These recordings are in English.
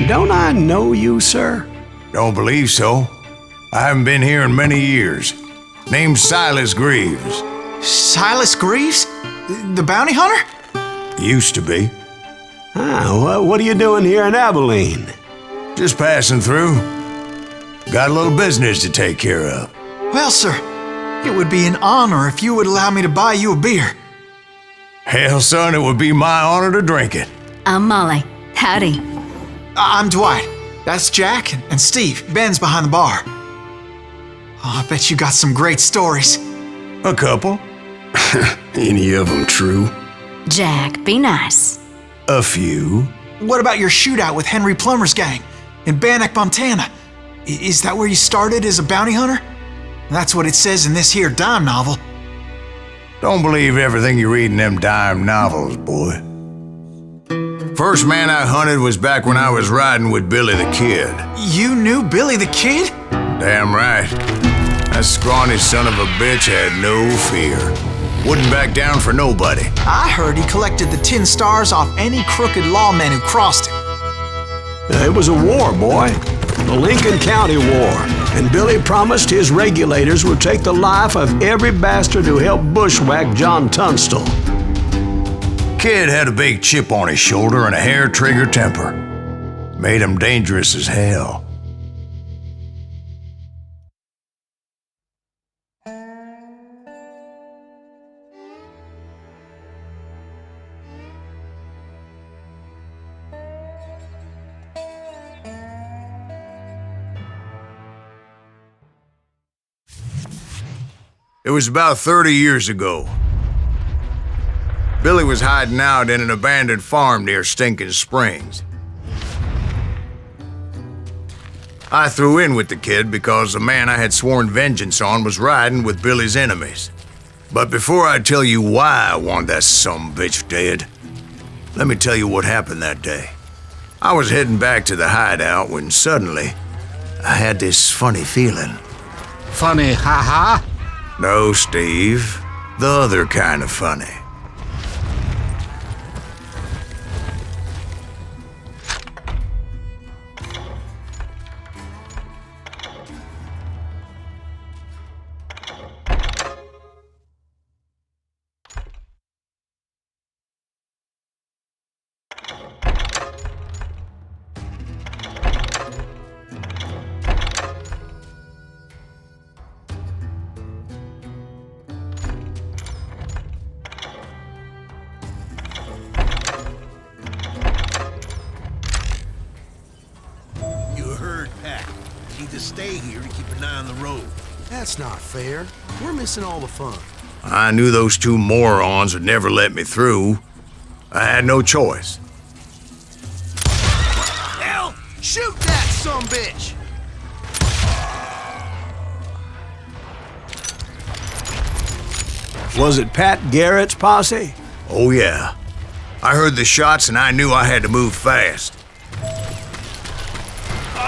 Don't I know you, sir? Don't believe so. I haven't been here in many years. Name's Silas Greaves. Silas Greaves? The bounty hunter? Used to be. What are you doing here in Abilene? Just passing through. Got a little business to take care of. Well, sir, it would be an honor if you would allow me to buy you a beer. Hell, son, it would be my honor to drink it. I'm Molly. Howdy. I'm Dwight. That's Jack and Steve. Ben's behind the bar. Oh, I bet you got some great stories. A couple. Any of them true? Jack, be nice. A few. What about your shootout with Henry Plummer's gang in Bannock, Montana? Is that where you started as a bounty hunter? That's what it says in this here dime novel. Don't believe everything you read in them dime novels, boy. First man I hunted was back when I was riding with Billy the Kid. You knew Billy the Kid? Damn right. That scrawny son of a bitch had no fear. Wouldn't back down for nobody. I heard he collected the 10 stars off any crooked lawmen who crossed him. It was a war, boy. The Lincoln County War. And Billy promised his regulators would take the life of every bastard who helped bushwhack John Tunstall. Kid had a big chip on his shoulder and a hair-trigger temper. Made him dangerous as hell. It was about 30 years ago. Billy was hiding out in an abandoned farm near Stinking Springs. I threw in with the kid because the man I had sworn vengeance on was riding with Billy's enemies. But before I tell you why I want that sumbitch dead, let me tell you what happened that day. I was heading back to the hideout when suddenly I had this funny feeling. Funny, ha-ha? No, Steve. The other kind of funny. Stay here to keep an eye on the road. That's not fair. We're missing all the fun. I knew those two morons would never let me through. I had no choice. Hell, shoot that sumbitch! Was it Pat Garrett's posse? Oh yeah. I heard the shots and I knew I had to move fast.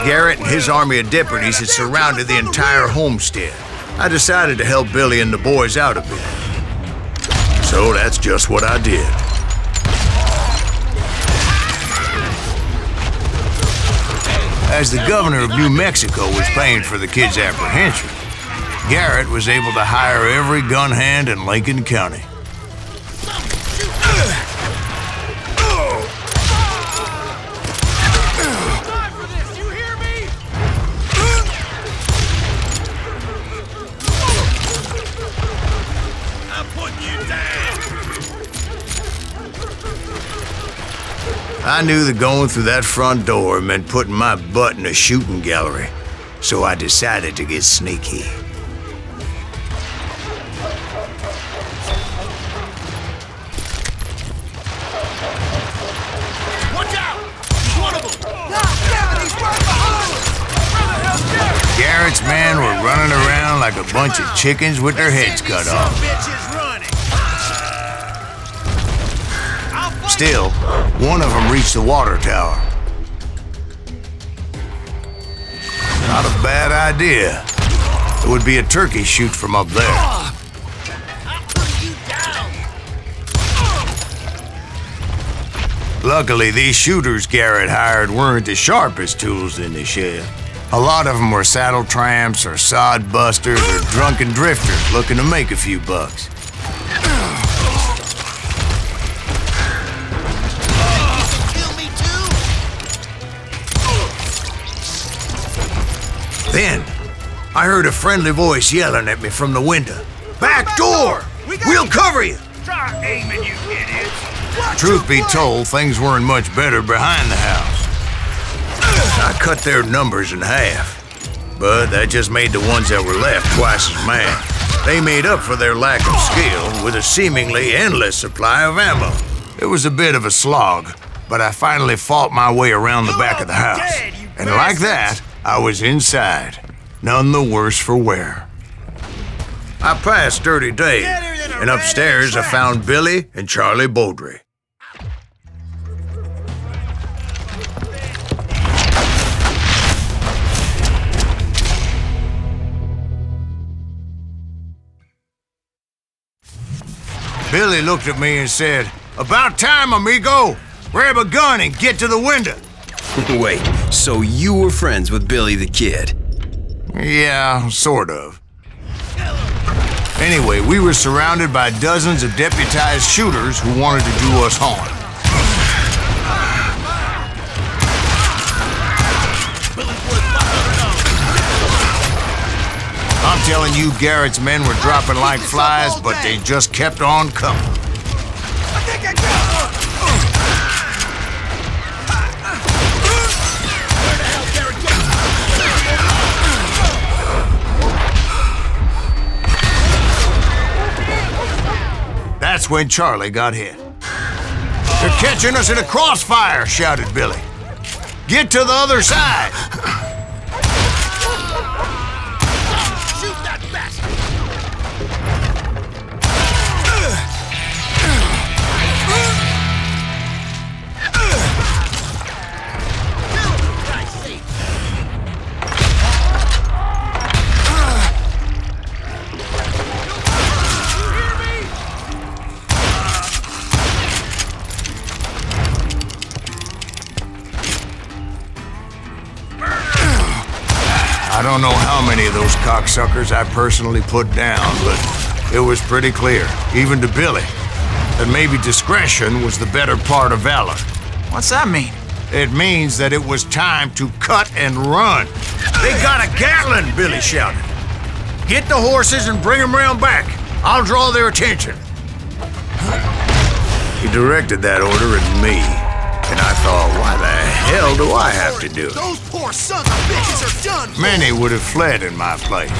Garrett and his army of deputies had surrounded the entire homestead. I decided to help Billy and the boys out a bit. So that's just what I did. As the governor of New Mexico was paying for the kid's apprehension, Garrett was able to hire every gun hand in Lincoln County. I knew that going through that front door meant putting my butt in a shooting gallery, so I decided to get sneaky. Watch out! He's one of them! He's right behind us! Garrett's men were running around like a bunch of chickens with their heads cut off. Still, one of them reached the water tower. Not a bad idea. It would be a turkey shoot from up there. I'll put you down! Luckily, these shooters Garrett hired weren't the sharpest tools in the shed. A lot of them were saddle tramps or sod busters or drunken drifters looking to make a few bucks. Kill me too? Then, I heard a friendly voice yelling at me from the window. Back door! We'll cover you! Try aiming, you idiots! Truth be told, things weren't much better behind the house. I cut their numbers in half, but that just made the ones that were left twice as mad. They made up for their lack of skill with a seemingly endless supply of ammo. It was a bit of a slog, but I finally fought my way around the back of the house. And like that, I was inside, none the worse for wear. I passed Dirty Dave, and upstairs I found Billy and Charlie Beaudry. Billy looked at me and said, "About time, amigo! Grab a gun and get to the window." Wait, so you were friends with Billy the Kid? Yeah, sort of. Anyway, we were surrounded by dozens of deputized shooters who wanted to do us harm. I'm telling you, Garrett's men were dropping like flies, but they just kept on coming. I think I got one! Where the hell Garrett going? That's when Charlie got hit. "They're catching us in a crossfire," shouted Billy. "Get to the other side." Shoot that bastard! I don't know how many of those cocksuckers I personally put down, but it was pretty clear, even to Billy, that maybe discretion was the better part of valor. What's that mean? It means that it was time to cut and run. "They got a Gatling!" Billy shouted. "Get the horses and bring them round back. I'll draw their attention." He directed that order at me, and I thought, why the hell do I have to do it? Those poor sons of bitches are done for. Many would have fled in my place.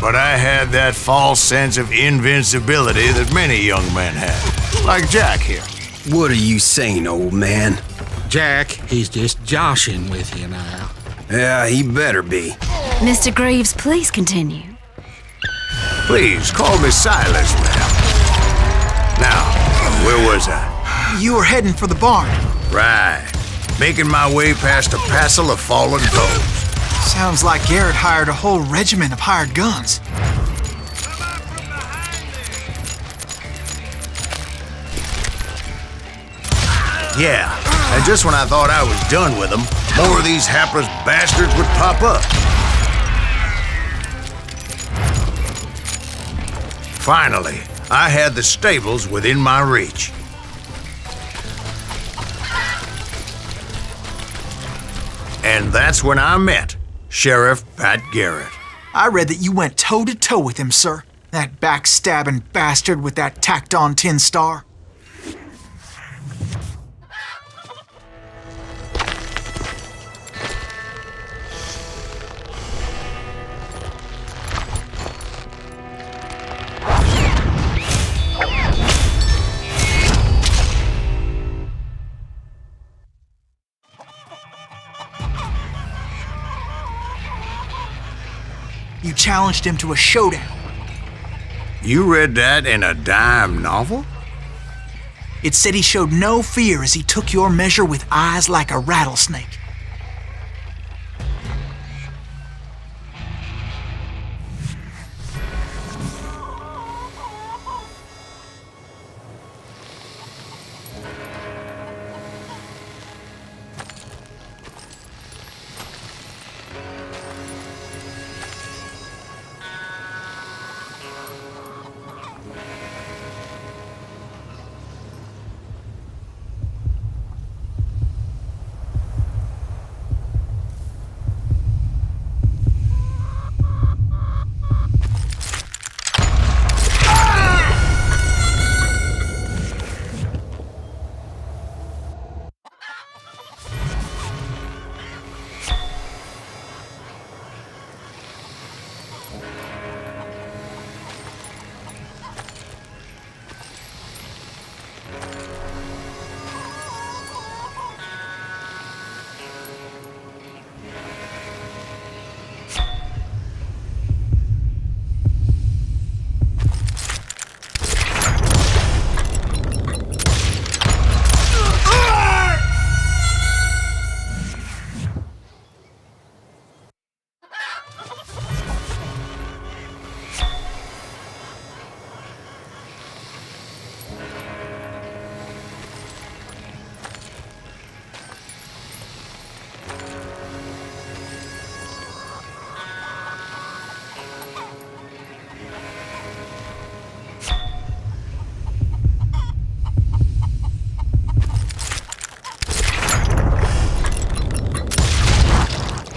But I had that false sense of invincibility that many young men have, like Jack here. What are you saying, old man? Jack, he's just joshing with you now. Yeah, he better be. Mr. Greaves, please continue. Please, call me Silas now. Now, where was I? You were heading for the barn. Right. Making my way past a passel of fallen foes. Sounds like Garrett hired a whole regiment of hired guns. Yeah, and just when I thought I was done with them, more of these hapless bastards would pop up. Finally, I had the stables within my reach. And that's when I met Sheriff Pat Garrett. I read that you went toe-to-toe with him, sir. That backstabbing bastard with that tacked-on tin star. You challenged him to a showdown. You read that in a dime novel? It said he showed no fear as he took your measure with eyes like a rattlesnake.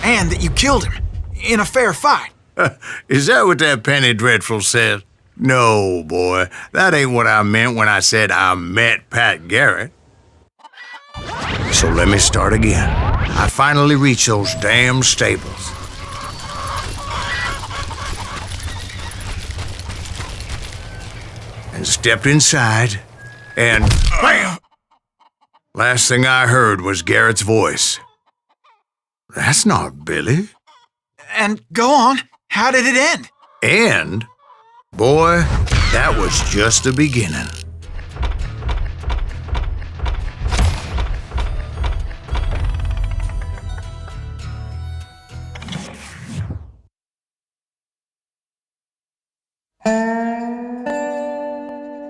and that you killed him in a fair fight. Is that what that Penny Dreadful says? No, boy. That ain't what I meant when I said I met Pat Garrett. So let me start again. I finally reached those damn stables. And stepped inside, and BAM! Last thing I heard was Garrett's voice. That's not Billy. And go on, how did it end? And, boy, that was just the beginning.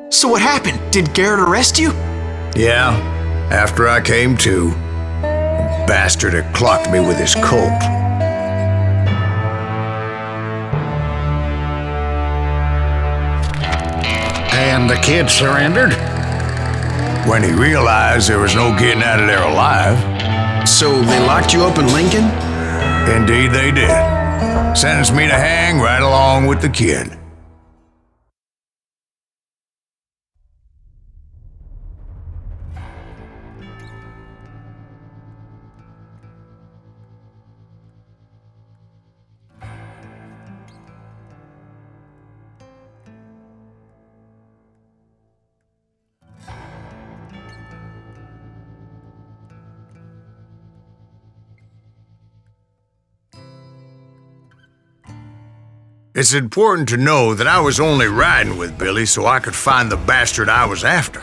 So what happened? Did Garrett arrest you? Yeah, after I came to, the bastard had clocked me with his Colt. And the kid surrendered? When he realized there was no getting out of there alive. So they locked you up in Lincoln? Indeed they did. Sentenced me to hang right along with the kid. It's important to know that I was only riding with Billy so I could find the bastard I was after.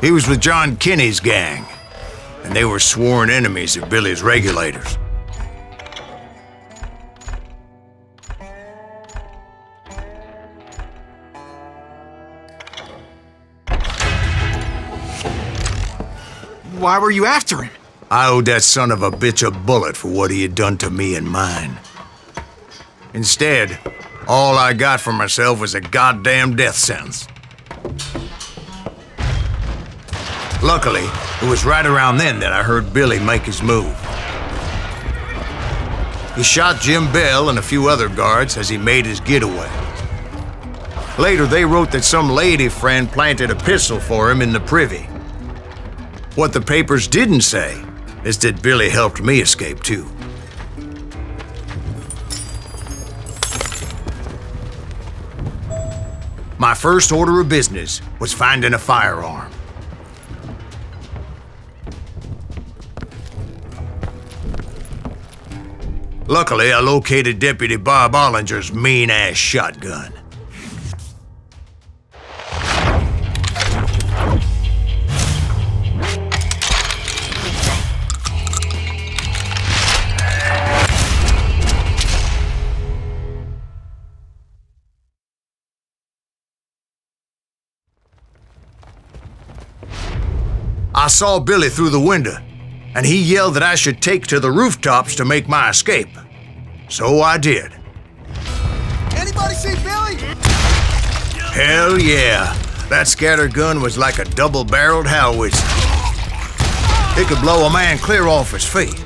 He was with John Kinney's gang, and they were sworn enemies of Billy's regulators. Why were you after him? I owed that son of a bitch a bullet for what he had done to me and mine. Instead, all I got for myself was a goddamn death sentence. Luckily, it was right around then that I heard Billy make his move. He shot Jim Bell and a few other guards as he made his getaway. Later, they wrote that some lady friend planted a pistol for him in the privy. What the papers didn't say is that Billy helped me escape too. My first order of business was finding a firearm. Luckily, I located Deputy Bob Ollinger's mean-ass shotgun. I saw Billy through the window, and he yelled that I should take to the rooftops to make my escape. So I did. Anybody see Billy? Hell yeah. That scatter gun was like a double-barreled howitzer. It could blow a man clear off his feet.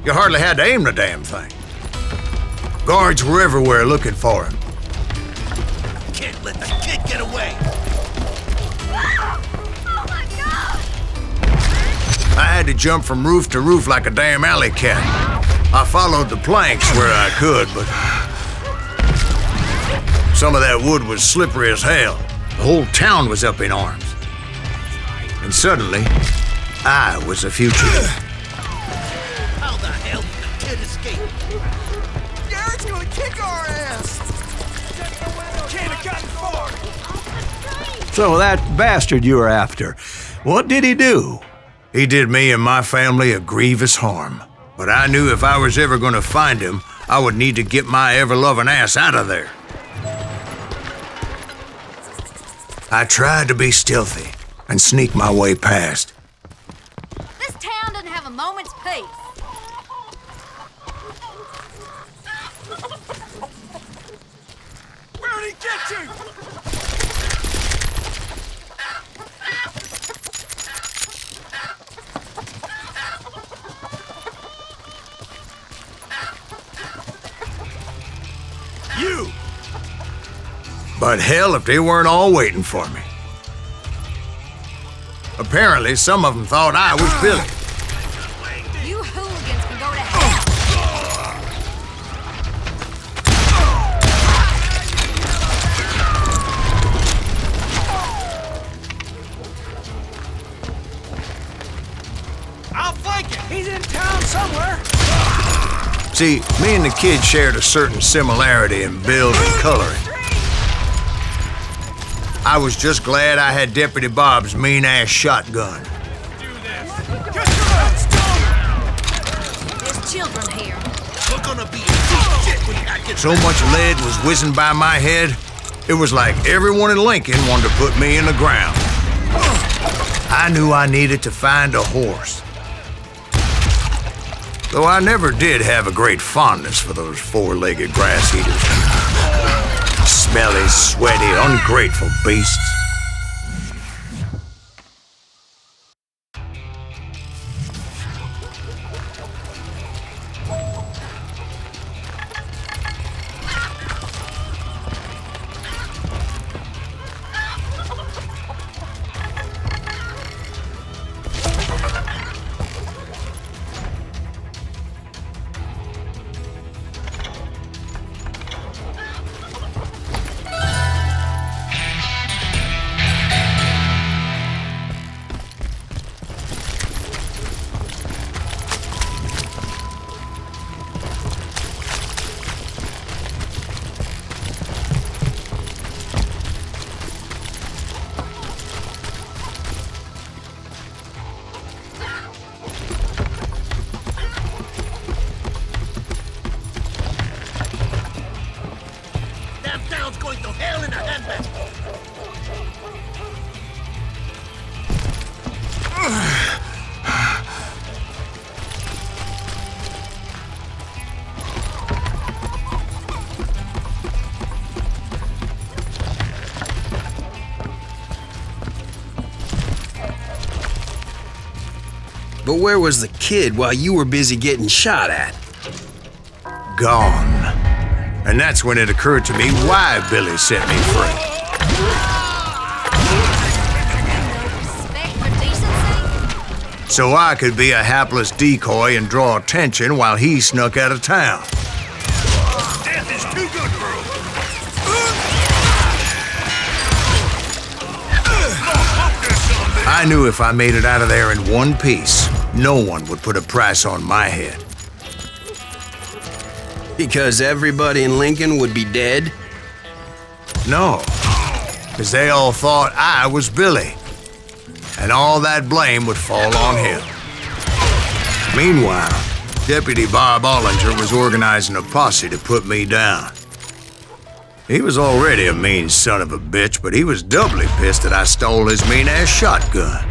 You hardly had to aim the damn thing. Guards were everywhere looking for him. Can't let the kid get away. I had to jump from roof to roof like a damn alley cat. I followed the planks where I could, but some of that wood was slippery as hell. The whole town was up in arms. And suddenly, I was a fugitive. How the hell did the kid escape? Garrett's gonna kick our ass! Can't have gotten far! So that bastard you were after, what did he do? He did me and my family a grievous harm. But I knew if I was ever going to find him, I would need to get my ever-loving ass out of there. I tried to be stealthy and sneak my way past. This town doesn't have a moment's peace. Where'd he get you? But hell if they weren't all waiting for me. Apparently, some of them thought I was Billy. You hooligans can go to hell. I'll flank him. He's in town somewhere. See, me and the kid shared a certain similarity in build and coloring. I was just glad I had Deputy Bob's mean-ass shotgun. There's children here. We're gonna be in shit when I get So much lead was whizzing by my head, it was like everyone in Lincoln wanted to put me in the ground. I knew I needed to find a horse. Though I never did have a great fondness for those four-legged grass eaters. Smelly, sweaty, ungrateful beasts. damn town's going to hell in a handbasket. But where was the kid while you were busy getting shot at? Gone. And that's when it occurred to me why Billy set me free. Respect for decency? So I could be a hapless decoy and draw attention while he snuck out of town. Death is too good for him. I knew if I made it out of there in one piece, no one would put a price on my head. Because everybody in Lincoln would be dead? No, because they all thought I was Billy, and all that blame would fall on him. Meanwhile, Deputy Bob Ollinger was organizing a posse to put me down. He was already a mean son of a bitch, but he was doubly pissed that I stole his mean-ass shotgun.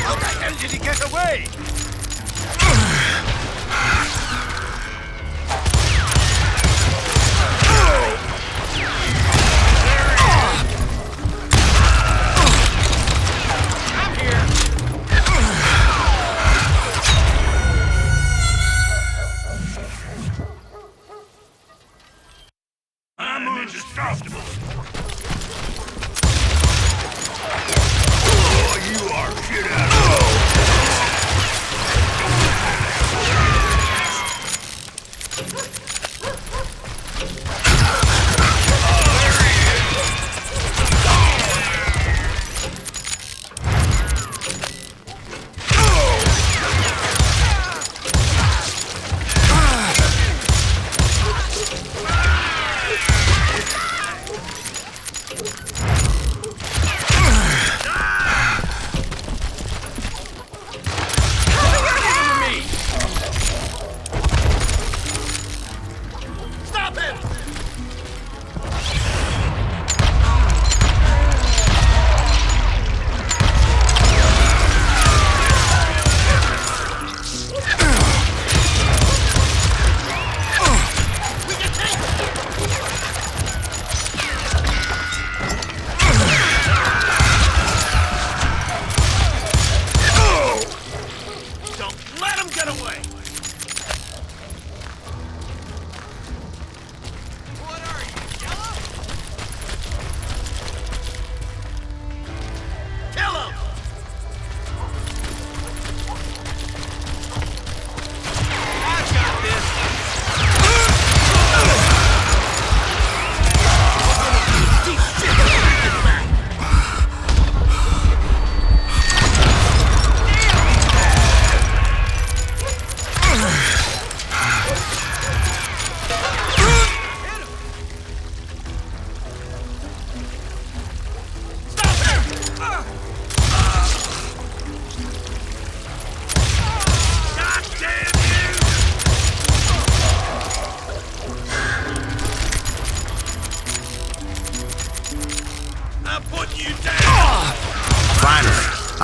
How the hell did he get away? I'm indestructible. Oh, you are shit out of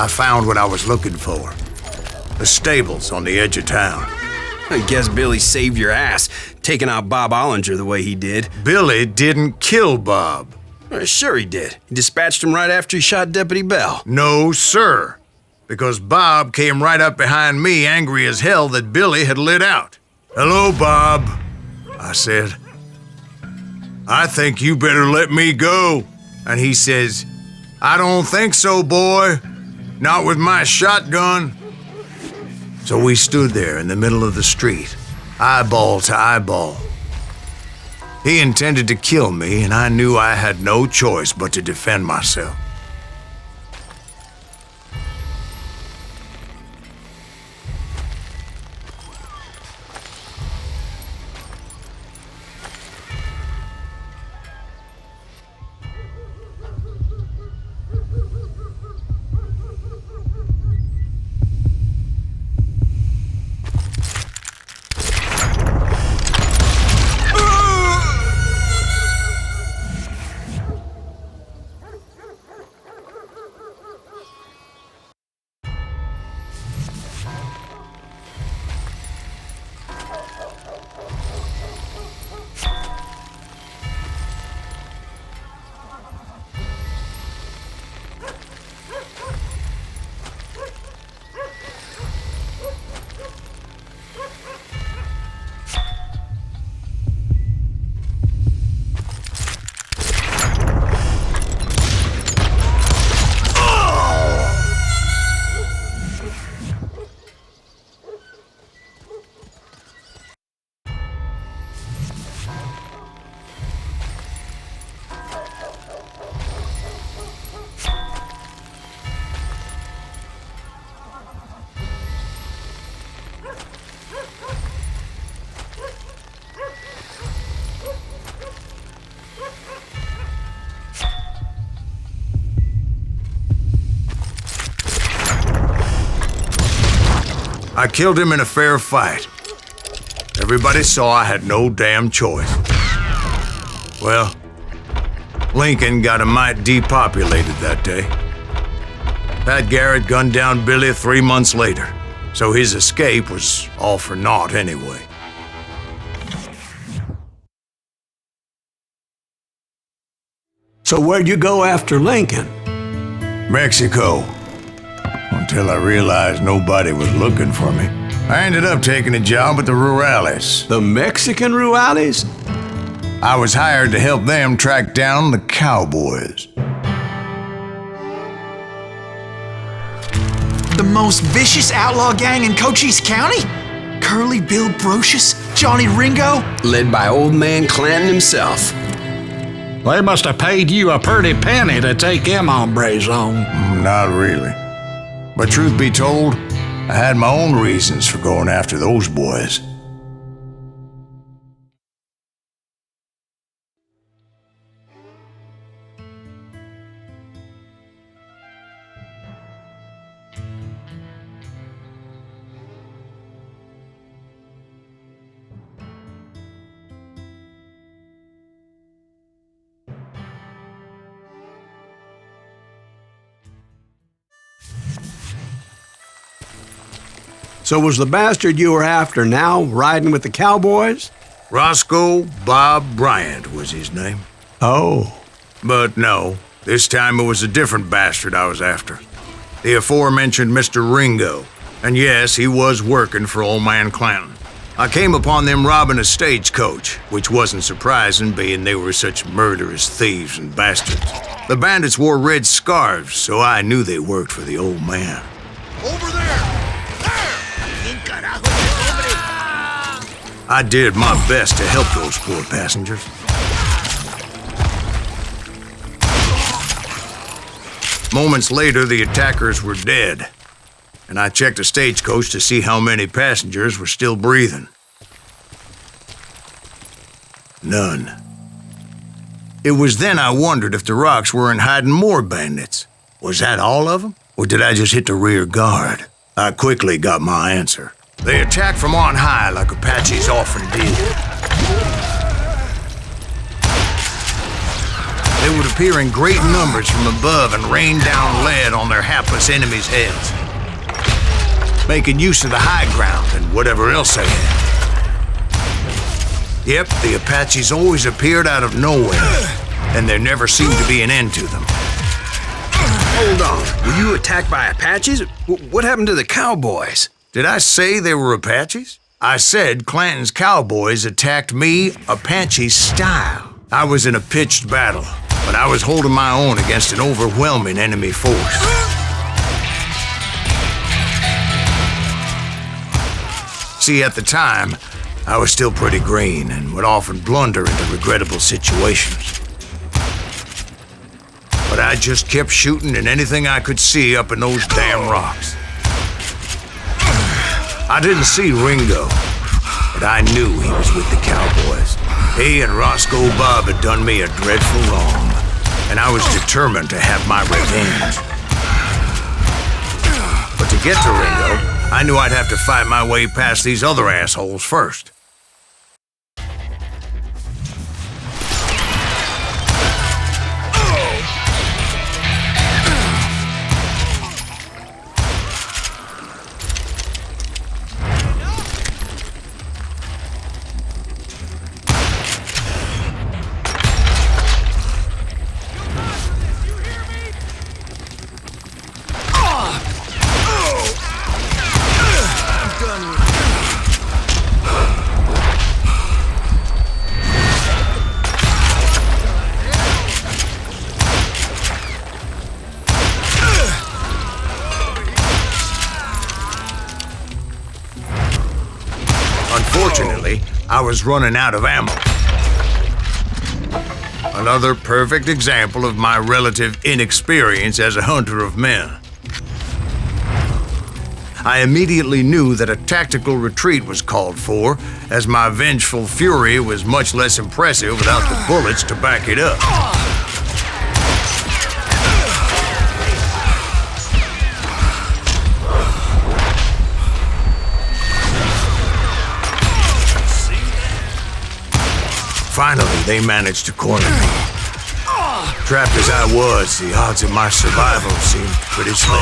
I found what I was looking for. The stables on the edge of town. I guess Billy saved your ass, taking out Bob Ollinger the way he did. Billy didn't kill Bob. Sure he did. He dispatched him right after he shot Deputy Bell. No, sir. Because Bob came right up behind me, angry as hell that Billy had lit out. "Hello, Bob," I said. "I think you better let me go." And he says, "I don't think so, boy. Not with my shotgun." So we stood there in the middle of the street, eyeball to eyeball. He intended to kill me, and I knew I had no choice but to defend myself. I killed him in a fair fight. Everybody saw I had no damn choice. Well, Lincoln got a mite depopulated that day. Pat Garrett gunned down Billy 3 months later, so his escape was all for naught anyway. So where'd you go after Lincoln? Mexico. Until I realized nobody was looking for me. I ended up taking a job at the Rurales. The Mexican Rurales? I was hired to help them track down the cowboys. The most vicious outlaw gang in Cochise County? Curly Bill Brocious? Johnny Ringo? Led by old man Clanton himself. They must have paid you a pretty penny to take them hombres on. Not really. But truth be told, I had my own reasons for going after those boys. So was the bastard you were after now riding with the cowboys? Roscoe Bob Bryant was his name. Oh. But no, this time it was a different bastard I was after. The aforementioned Mr. Ringo. And yes, he was working for old man Clanton. I came upon them robbing a stagecoach, which wasn't surprising, being they were such murderous thieves and bastards. The bandits wore red scarves, so I knew they worked for the old man. Over there! I did my best to help those poor passengers. Moments later, the attackers were dead, and I checked the stagecoach to see how many passengers were still breathing. None. It was then I wondered if the rocks weren't hiding more bandits. Was that all of them? Or did I just hit the rear guard? I quickly got my answer. They attacked from on high like Apaches often did. they would appear in great numbers from above and rain down lead on their hapless enemies' heads, making use of the high ground and whatever else they had. Yep, the Apaches always appeared out of nowhere, and there never seemed to be an end to them. Hold on. Were you attacked by Apaches? What happened to the cowboys? Did I say they were Apaches? I said Clanton's cowboys attacked me Apache style. I was in a pitched battle, but I was holding my own against an overwhelming enemy force. See, at the time, I was still pretty green and would often blunder into regrettable situations. But I just kept shooting at anything I could see up in those damn rocks. I didn't see Ringo, but I knew he was with the cowboys. He and Roscoe Bob had done me a dreadful wrong, and I was determined to have my revenge. But to get to Ringo, I knew I'd have to fight my way past these other assholes first. Unfortunately, I was running out of ammo. Another perfect example of my relative inexperience as a hunter of men. I immediately knew that a tactical retreat was called for, as my vengeful fury was much less impressive without the bullets to back it up. Finally, they managed to corner me. Trapped as I was, the odds of my survival seemed pretty slim.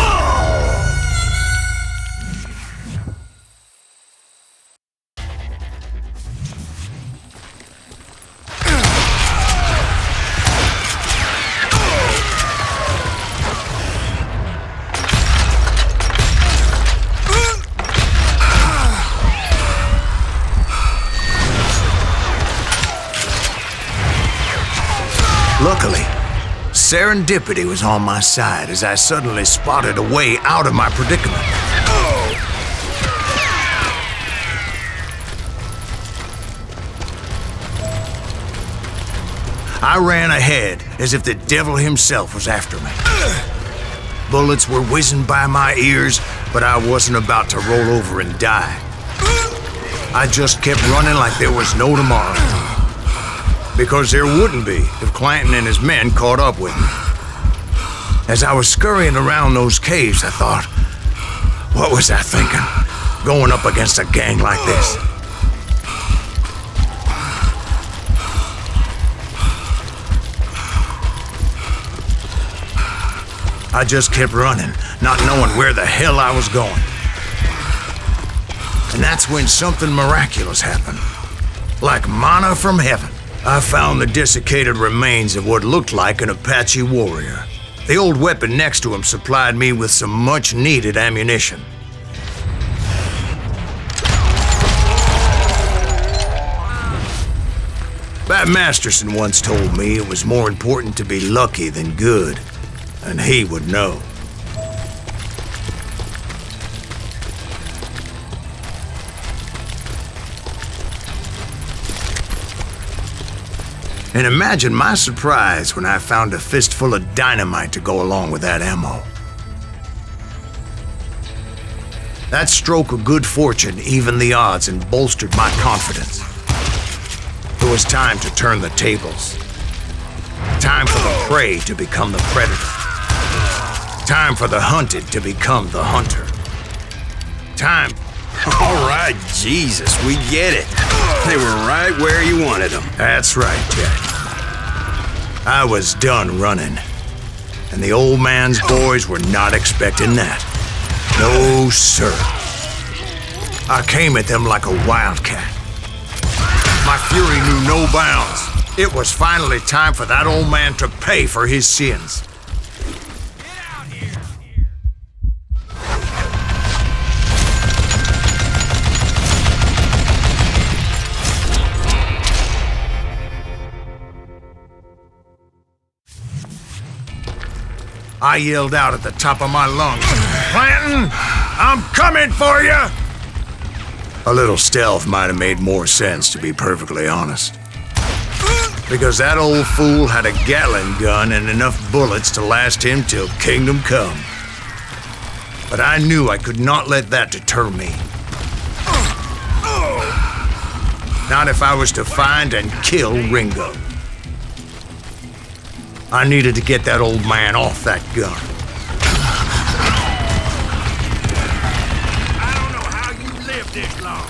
Luckily, serendipity was on my side as I suddenly spotted a way out of my predicament. I ran ahead as if the devil himself was after me. Bullets were whizzing by my ears, but I wasn't about to roll over and die. I just kept running like there was no tomorrow. Because there wouldn't be if Clanton and his men caught up with me. As I was scurrying around those caves, I thought, what was I thinking, going up against a gang like this? I just kept running, not knowing where the hell I was going. And that's when something miraculous happened. Like manna from heaven. I found the desiccated remains of what looked like an Apache warrior. The old weapon next to him supplied me with some much-needed ammunition. Bat Masterson once told me it was more important to be lucky than good, and he would know. And imagine my surprise when I found a fistful of dynamite to go along with that ammo. That stroke of good fortune evened the odds and bolstered my confidence. It was time to turn the tables. Time for the prey to become the predator. Time for the hunted to become the hunter. Time... All right, Jesus, we get it. They were right where you wanted them. That's right, Jack. I was done running, and the old man's boys were not expecting that. No, sir. I came at them like a wildcat. My fury knew no bounds. It was finally time for that old man to pay for his sins. I yelled out at the top of my lungs, "Clanton, I'm coming for you!" A little stealth might have made more sense, to be perfectly honest. Because that old fool had a Gatling gun and enough bullets to last him till kingdom come. But I knew I could not let that deter me. Not if I was to find and kill Ringo. I needed to get that old man off that gun. I don't know how you lived this long.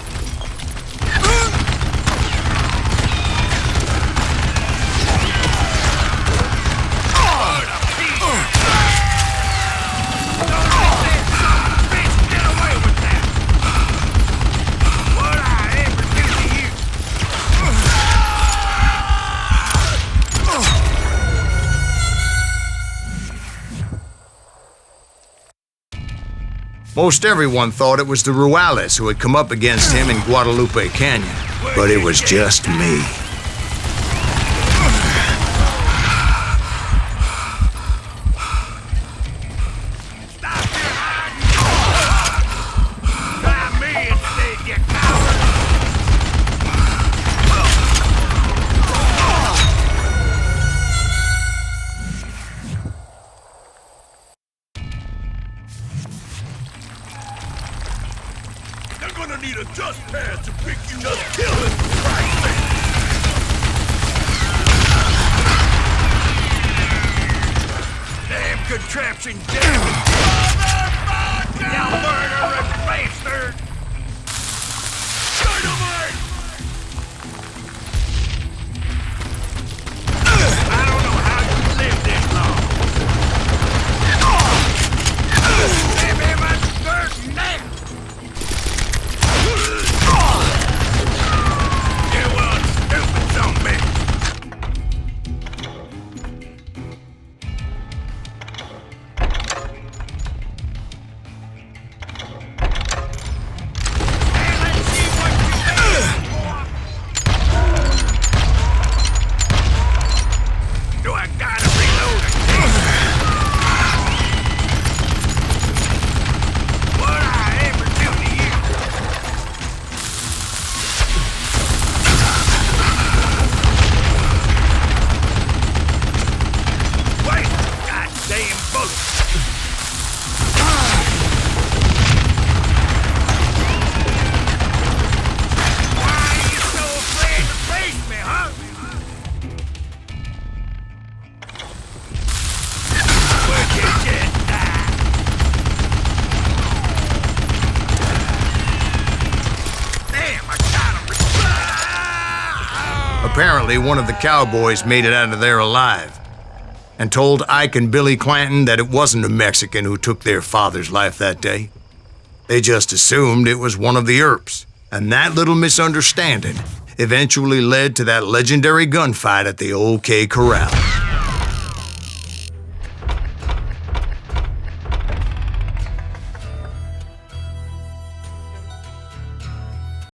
Most everyone thought it was the Ruales who had come up against him in Guadalupe Canyon, but it was just me. Need a just pass to pick you up. Just kill it, right? Damn contraption, damn it! Now murderous bastard! Dynamite! I don't know how you lived this long. Give him a dirt neck! Apparently, one of the cowboys made it out of there alive and told Ike and Billy Clanton that it wasn't a Mexican who took their father's life that day. They just assumed it was one of the Earps, and that little misunderstanding eventually led to that legendary gunfight at the OK Corral.